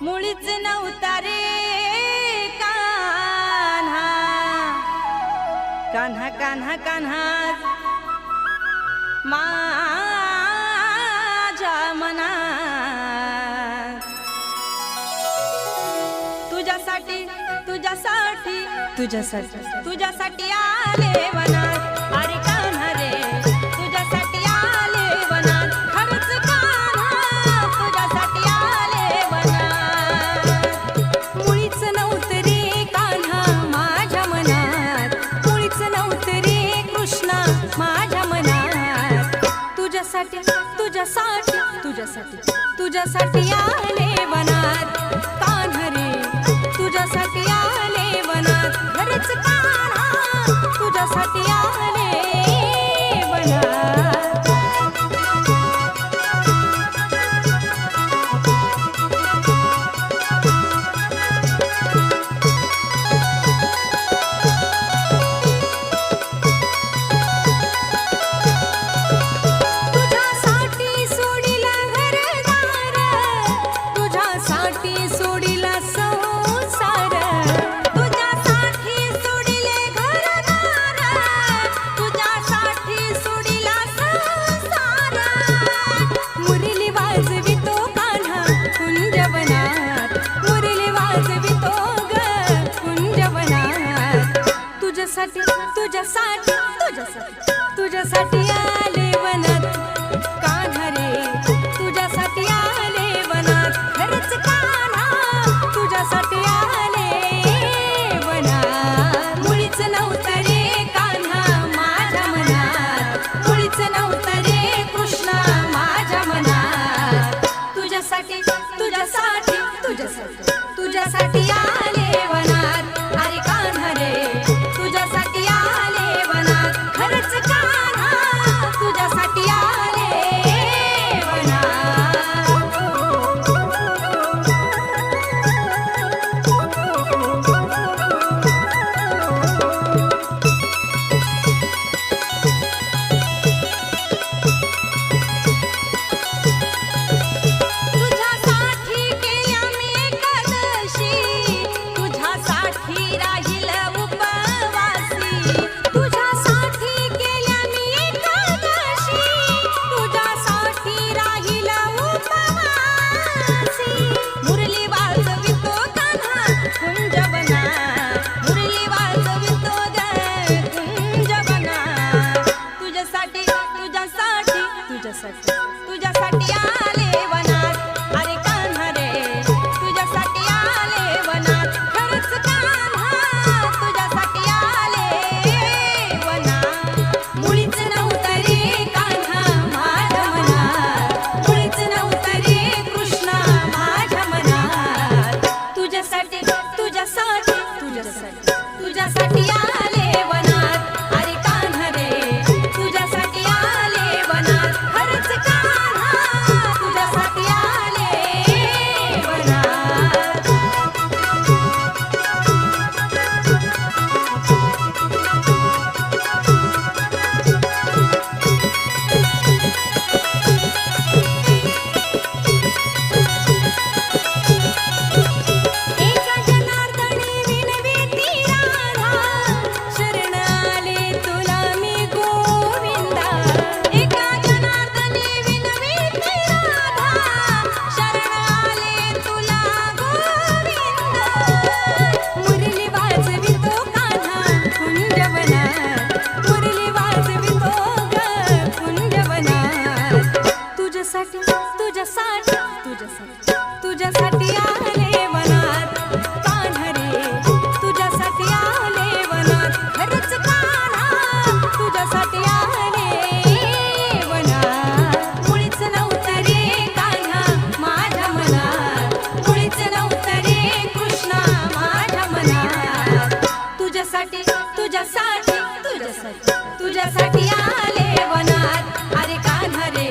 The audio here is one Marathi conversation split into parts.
मुळीच नव्हता रे कान्हा, कान्हा कान्हा कान्हा माझ्या मनात तुझ्यासाठी तुझ्यासाठी तुझ्यासाठी तुझ्यासाठी आले वनात। अरे कान्हा रे तुझ्यासाठी आले वनात, खरंच कान्हा तुझ्यासाठी आले वनात। मुळीच नव्हतं रे कान्हा माझ्या मनात, मुळीच नव्हतं रे कृष्णा माझ्या मनात। तुझ्यासाठी तुझ्यासाठी तुझ्यासाठी तुझ्यासाठी आले वनात, कान्हा रे तुझ्यासाठी आले वनात, खरंच कान्हा तुझ्यासाठी आले वनात। तुझ्यासाठी सोडिला घरदार, तुझ्यासाठी सोडिला संसार, तुझ्यासाठी सोडिले घरदार, तुझ्यासाठी सोडिला संसार। मुरली वाजवितो कान्हा कुंजवनात, मुरली वाजवितो ग कुंजवनात। तुझ्यासाठी तुझ्यासाठी तुझ्यासाठी तुझ्यासाठी आले वनात, कान्हा रे तुझ्यासाठी आले वनात, खरंच कान्हा तुझ्यासाठी आले वनात। मुळीच नव्हतं रे कान्हा माझ्या मनात, मुळीच नव्हतं रे कृष्णा माझ्या मनात। तुझ्यासाठी तुझ्यासाठी तुझ्यासाठी तुझ्यासाठी आले वनात, अरे कान्हा रे तुझ्यासाठी आले वनात, खरंच कान्हा तुझ्यासाठी आले वनात। तुझ्यासाठी केल्या मी एकादशी, तुझ्यासाठी राहील उपवासी, तुझ्यासाठी केल्या मी एकादशी, तुझ्यासाठी राहील उपवासी। मुरली वाजवितो कान्हा कुंजवनात, मुरली वाजवितो ग कुंजवनात। तुझ्यासाठी तुझ्यासाठी तुझ्यासाठी तुझ्यासाठी आले वनात, अरे कान्हा रे तुझ्यासाठी आले वनात, खरंच कान्हा तुझ्यासाठी आले वनात। मुळीच नव्हतं रे कान्हा माझ्या मनात, मुळीच नव्हतं रे कृष्णा माझ्या मनात। तुझ्यासाठी तुझ्यासाठी तुझ्यासाठी तुझ्यासाठी आले वनात, अरे कान्हा रे तुझ्यासाठी आले वनात, खरंच कान्हा तुझ्यासाठी आले वनात। एका जनार्दनी विनविती राधा, शरण आले तुला मी गोविंदा। एका जनार्दनी विनविती राधा, शरण आले तुला गोविंदा। मुरली वाजवितो कान्हा कुंजवनात, मुरली वाजवितो ग कुंजवनात। तुझ्यासाठी तुझ्यासाठी तुझ्यासाठी तुझ्यासाठी आले वनात, कान्हा रे तुझ्यासाठी आले वनात, खरंच कान्हा तुझ्यासाठी आले वनात। मुळीच नव्हतं रे कान्हा माझ्या मनात, मुळीच नव्हतं रे कृष्णा माझ्या मनात। तुझ्यासाठी तुझ्यासाठी तुझ्यासाठी तुझ्यासाठी आले वनात, अरे कान्हा रे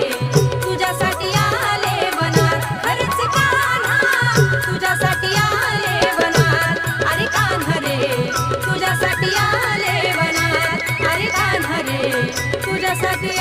तुझ्यासाठी आले वनात, खरंच कान्हा तुझ्यासाठी आले वनात, अरे कान्हा रे तुझ्यासाठी आले वनात, अरे कान्हा रे तुझ्यासाठी